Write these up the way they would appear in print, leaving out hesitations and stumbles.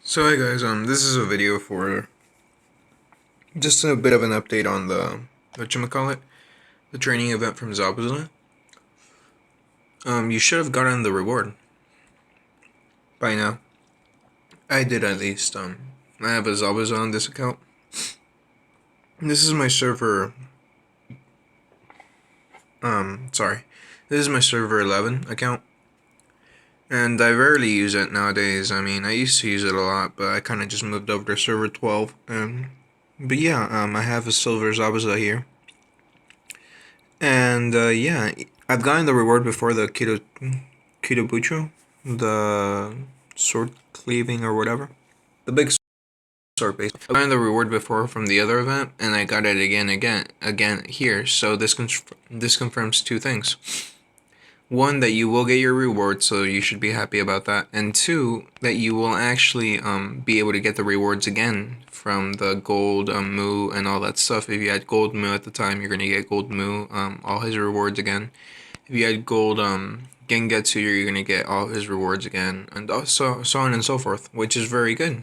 So hey guys, this is a video for just a bit of an update on the whatchamacallit, the training event from Zabuza. You should have gotten the reward by now. I did at least. I have a Zabuza on this account. This is my server. Sorry, this is my server 11 account, and I rarely use it nowadays. I mean, I used to use it a lot, but I kind of just moved over to server 12. But yeah, I have a silver Zabuza here. And yeah, I've gotten the reward before, the Kitabucho, the sword cleaving or whatever. The big sword base. I've gotten the reward before from the other event, and I got it again here. So this confirms two things. One, that you will get your reward, so you should be happy about that. And two, that you will actually be able to get the rewards again from the gold Moo and all that stuff. If you had gold Moo at the time, you're gonna get gold Moo, all his rewards again. If you had gold Gengetsu, you're gonna get all his rewards again, and so on and so forth, which is very good.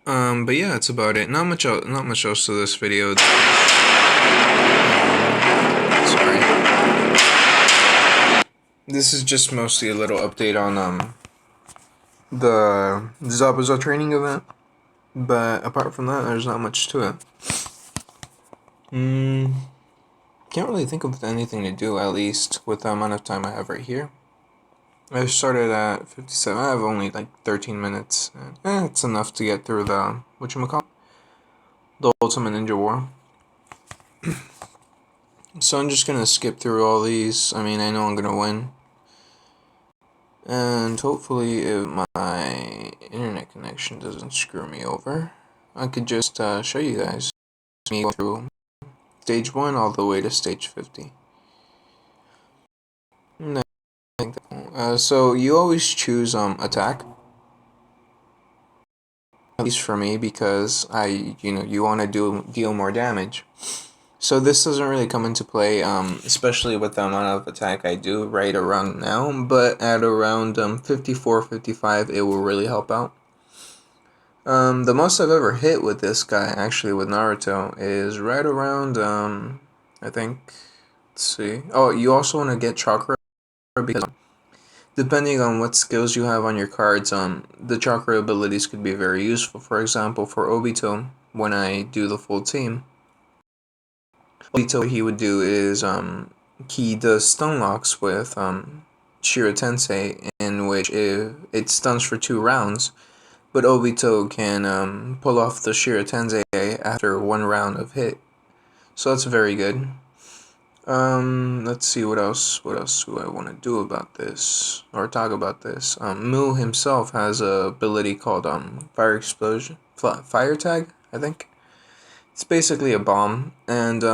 But yeah, that's about it. Not much else to this video. Sorry. This is just mostly a little update on the Zabuza training event, but apart from that, there's not much to it. Can't really think of anything to do, at least with the amount of time I have right here. I started at 57. I have only like 13 minutes. It's enough to get through the the Ultimate Ninja War. So I'm just gonna skip through all these. I mean, I know I'm gonna win. And hopefully, if my internet connection doesn't screw me over, I could just show you guys me going through stage 1 all the way to stage 50. So you always choose attack, at least for me, because you want to deal more damage. So this doesn't really come into play, especially with the amount of attack I do right around now, but at around 54, 55, it will really help out. The most I've ever hit with this guy, actually with Naruto, is right around, I think, let's see. Oh, you also want to get chakra, because depending on what skills you have on your cards, the chakra abilities could be very useful. For example, for Obito, when I do the full team, what he would do is he does stun locks with Shira Tensei, in which it stuns for 2 rounds, but Obito can pull off the Shira Tensei after 1 round of hit. So that's very good. Let's see what else do I want to do about this, or talk about this. Moo himself has a ability called Fire Explosion, Fire Tag, I think. It's basically a bomb, and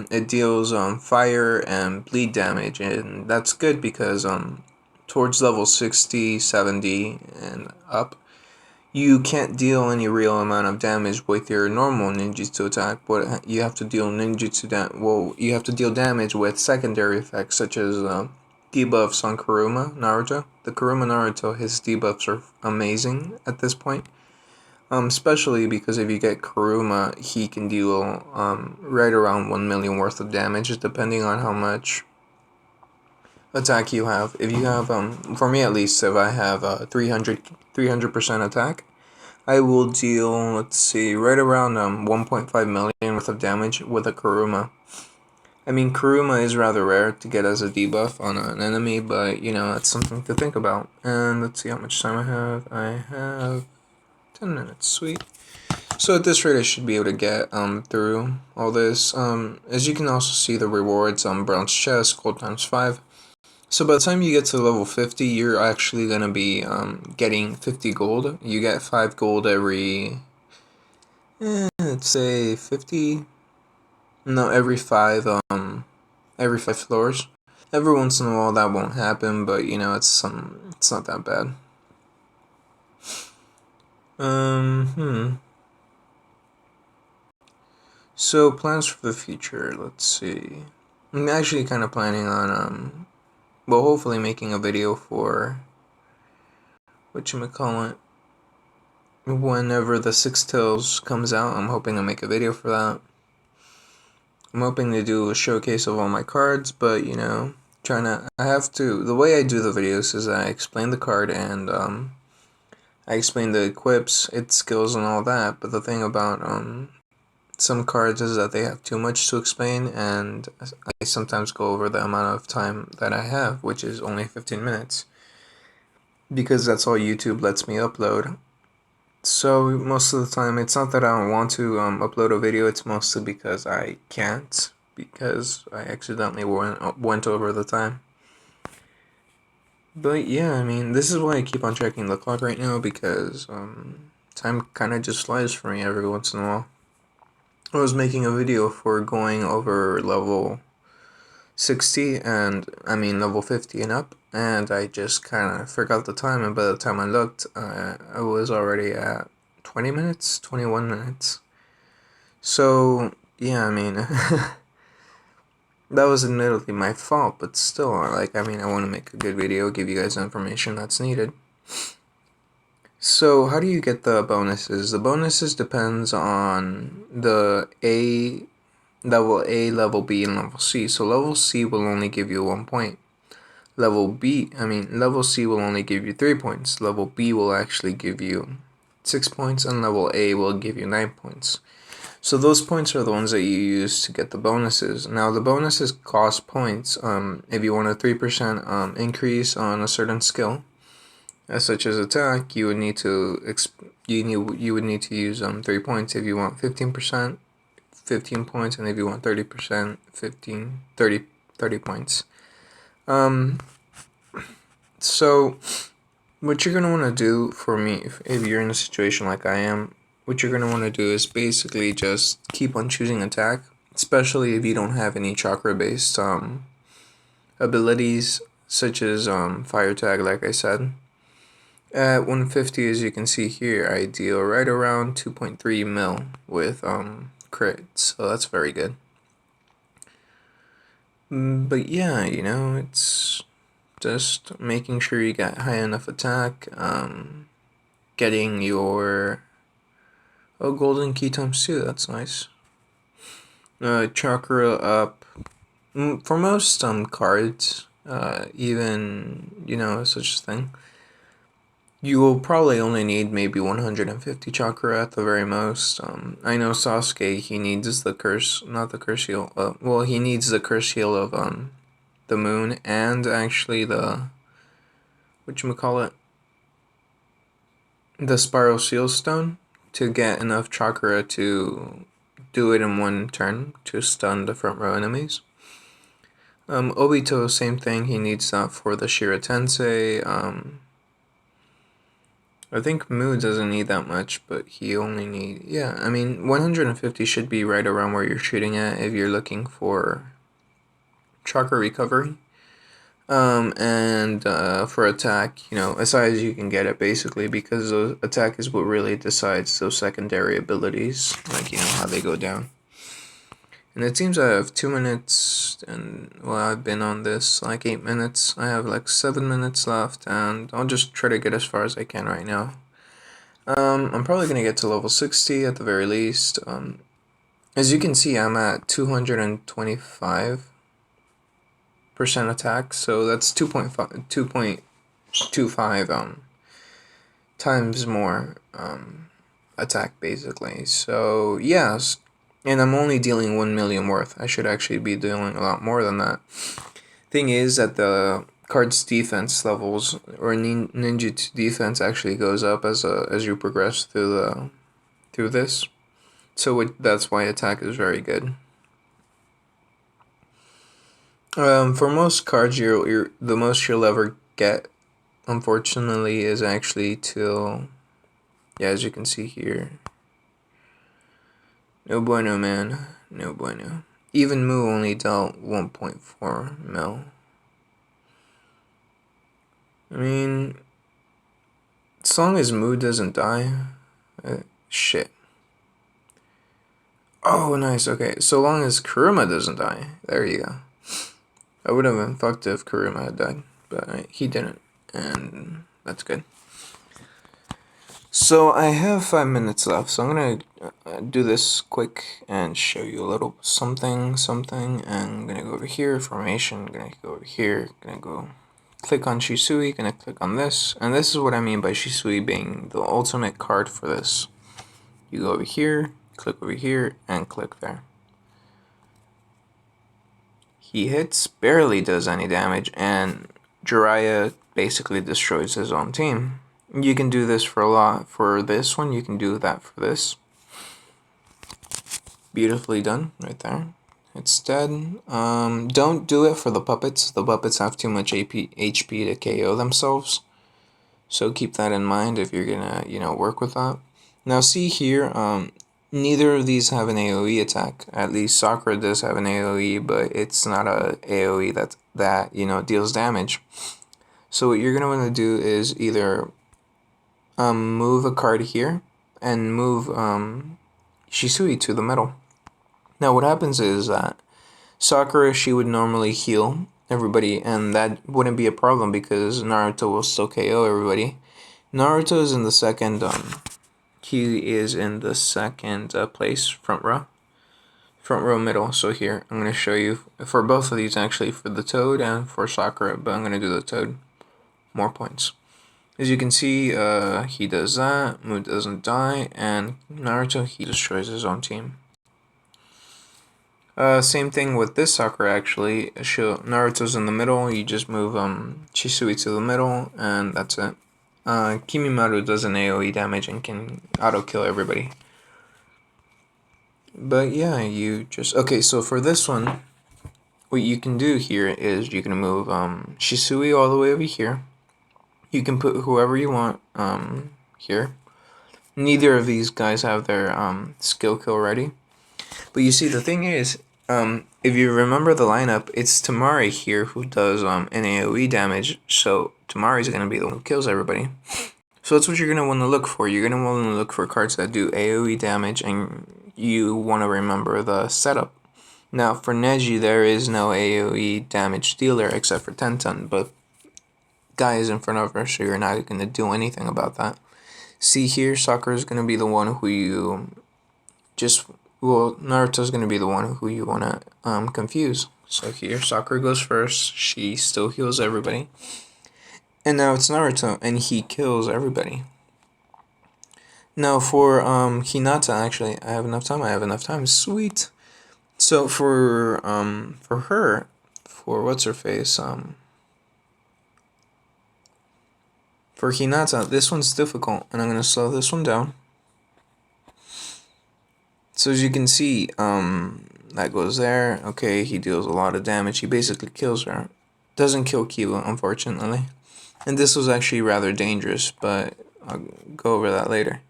it deals fire and bleed damage, and that's good because towards level 60, 70, and up, you can't deal any real amount of damage with your normal ninjutsu attack, but you have to deal you have to deal damage with secondary effects such as debuffs on Kuruma Naruto. The Kuruma Naruto, his debuffs are amazing at this point. Especially because if you get Kuruma, he can deal right around 1 million worth of damage, depending on how much attack you have. If you have, for me at least, if I have 300% attack, I will deal, let's see, right around 1.5 million worth of damage with a Kuruma. I mean, Kuruma is rather rare to get as a debuff on an enemy, but, you know, that's something to think about. And let's see how much time I have. I have 10 minutes, sweet. So at this rate, I should be able to get through all this. As you can also see, the rewards, bronze chest, gold times 5. So by the time you get to level 50, you're actually going to be getting 50 gold. You get 5 gold every, let's say 50, no, every 5 floors. Every once in a while that won't happen, but you know, it's not that bad. So plans for the future, let's see. I'm actually kind of planning on well, hopefully making a video for whatchamacallit, whenever the Six Tails comes out, I'm hoping to make a video for that. I'm hoping to do a showcase of all my cards, but you know, the way I do the videos is I explain the card and I explain the equips, its skills and all that, but the thing about some cards is that they have too much to explain, and I sometimes go over the amount of time that I have, which is only 15 minutes, because that's all YouTube lets me upload. So most of the time, it's not that I don't want to upload a video, it's mostly because I can't, because I accidentally went over the time. But yeah, I mean, this is why I keep on checking the clock right now, because time kind of just flies for me every once in a while. I was making a video for going over level 60 and level 50 and up, and I just kind of forgot the time, and by the time I looked, I was already at 20 minutes, 21 minutes. So yeah, I mean that was admittedly my fault, but still, like, I want to make a good video, give you guys the information that's needed. So how do you get the bonuses? The bonuses depends on the level A, level B, and level C. So level C will only give you 1 point. Level C will only give you 3 points. Level B will actually give you 6 points, and level A will give you 9 points. So those points are the ones that you use to get the bonuses. Now the bonuses cost points. If you want a 3% increase on a certain skill, such as attack, you would need to use 3 points. If you want 15%, 15 points, and if you want 30%, 30 points. So what you're gonna want to do, for me, if you're in a situation like I am, what you're gonna want to do is basically just keep on choosing attack, especially if you don't have any chakra based abilities, such as fire tag, like I said. At 150, as you can see here, I deal right around 2.3 mil with crit, so that's very good. But yeah, you know, it's just making sure you got high enough attack, getting your golden key times 2, that's nice. Chakra up. For most cards, even, you know, such a thing, you will probably only need maybe 150 chakra at the very most. I know Sasuke, he needs the curse, not the curse heal. Well, he needs the curse heal of the moon, and actually the whatchamacallit, the spiral seal stone, to get enough chakra to do it in one turn to stun the front row enemies. Obito, same thing, he needs that for the Shira Tensei. I think Mu doesn't need that much, but he only need, 150 should be right around where you're shooting at if you're looking for chakra recovery. And for attack, you know, as high as you can get it, basically, because attack is what really decides those secondary abilities, like, you know, how they go down. And it seems I have 2 minutes, and, well, I've been on this like 8 minutes. I have like 7 minutes left, and I'll just try to get as far as I can right now. I'm probably going to get to level 60 at the very least. As you can see, I'm at 225% attack, so that's 2.25 times more attack, basically. So yes, and I'm only dealing 1 million worth. I should actually be dealing a lot more than that. Thing is that the card's defense levels, or ninjutsu defense, actually goes up as you progress through this. So that's why attack is very good. For most cards, the most you'll ever get, unfortunately, is actually till, yeah, as you can see here. No bueno, man. No bueno. Even Mu only dealt 1.4 mil. I mean, as long as Mu doesn't die, shit. Oh, nice. Okay, so long as Kuruma doesn't die. There you go. I would have been fucked if Kuruma had died, but he didn't, and that's good. So I have 5 minutes left, so I'm gonna do this quick and show you a little something. And I'm gonna go over here, formation. Gonna go over here. Gonna go click on Shisui. Gonna click on this, and this is what I mean by Shisui being the ultimate card for this. You go over here, click over here, and click there. He hits, barely does any damage, and Jiraiya basically destroys his own team. You can do this for a lot. For this one, you can do that for this. Beautifully done, right there. It's dead. Don't do it for the puppets. The puppets have too much HP to KO themselves. So keep that in mind if you're gonna, work with that. Now see here, neither of these have an AoE attack. At least Sakura does have an AoE, but it's not a AoE that deals damage. So what you're gonna want to do is either move a card here and move Shisui to the middle. Now what happens is that Sakura, she would normally heal everybody, and that wouldn't be a problem because Naruto will still KO everybody. Naruto is in the second, he is in the second place, front row middle. So here, I'm going to show you for both of these actually, for the Toad and for Sakura, but I'm going to do the Toad, more points. As you can see, he does that, Mu doesn't die, and Naruto, he destroys his own team. Same thing with this Sakura actually. Naruto's in the middle, you just move Shisui to the middle, and that's it. Kimimaru does an AoE damage and can auto-kill everybody. But yeah, okay, so for this one, what you can do here is you can move Shisui all the way over here. You can put whoever you want here. Neither of these guys have their skill kill ready. But you see, the thing is, if you remember the lineup, it's Tamari here who does an AoE damage, so Tamari's going to be the one who kills everybody. So that's what you're going to want to look for. You're going to want to look for cards that do AoE damage, and you want to remember the setup. Now, for Neji, there is no AoE damage dealer except for Tenten, but Guy is in front of her, so you're not going to do anything about that. See here, Sakura is going to be the one who you Naruto's going to be the one who you want to confuse. So here, Sakura goes first. She still heals everybody. And now it's Naruto, and he kills everybody. Now for Hinata, actually, I have enough time. Sweet. So for her, for what's her face, for Hinata, this one's difficult, and I'm gonna slow this one down. So as you can see, that goes there. Okay, he deals a lot of damage. He basically kills her. Doesn't kill Kiba, unfortunately. And this was actually rather dangerous, but I'll go over that later.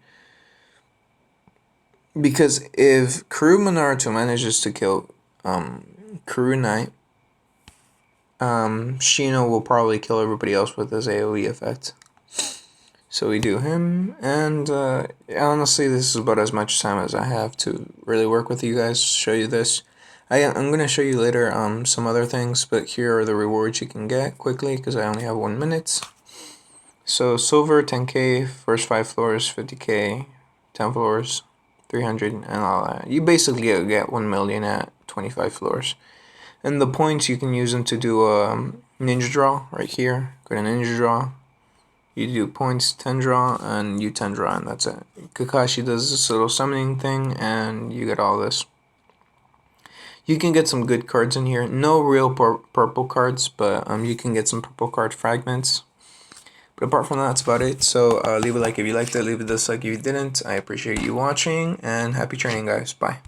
Because if Kuruma Naruto manages to kill Kurunai, Shino will probably kill everybody else with his AoE effect. So we do him, and honestly, this is about as much time as I have to really work with you guys, show you this. I'm going to show you later some other things, but here are the rewards you can get quickly, because I only have 1 minute. So silver, 10k, first 5 floors, 50k, 10 floors, 300, and all that. You basically get 1 million at 25 floors. And the points, you can use them to do a ninja draw right here. Go to ninja draw. You do points 10 draw and you 10 draw, and that's it. Kakashi does this little summoning thing, and you get all this. You can get some good cards in here. No real purple cards, but you can get some purple card fragments. But apart from that, that's about it. So leave a like if you liked it, leave a dislike if you didn't. I appreciate you watching, and happy training, guys. Bye.